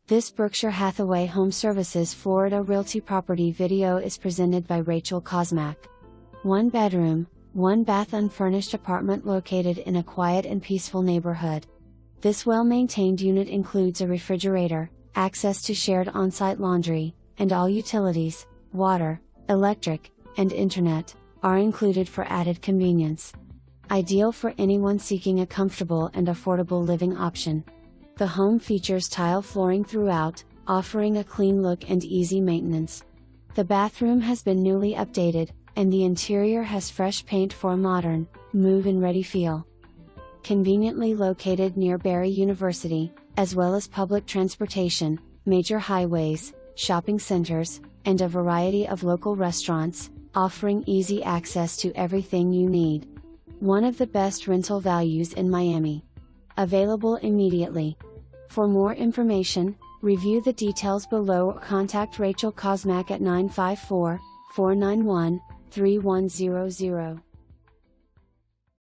This Berkshire Hathaway HomeServices Florida Realty property video is presented by Rachel Kosmak. 1 bedroom, 1 bath unfurnished apartment located in a quiet and peaceful neighborhood. This well-maintained unit includes a refrigerator, access to shared on-site laundry, and all utilities, water, electric, and internet, are included for added convenience. Ideal for anyone seeking a comfortable and affordable living option. The home features tile flooring throughout, offering a clean look and easy maintenance. The bathroom has been newly updated, and the interior has fresh paint for a modern, move-in ready feel. Conveniently located near Barry University, as well as public transportation, major highways, shopping centers, and a variety of local restaurants, offering easy access to everything you need. One of the best rental values in Miami. Available immediately. For more information, review the details below or contact Rachel Kosmak at 954-491-3100.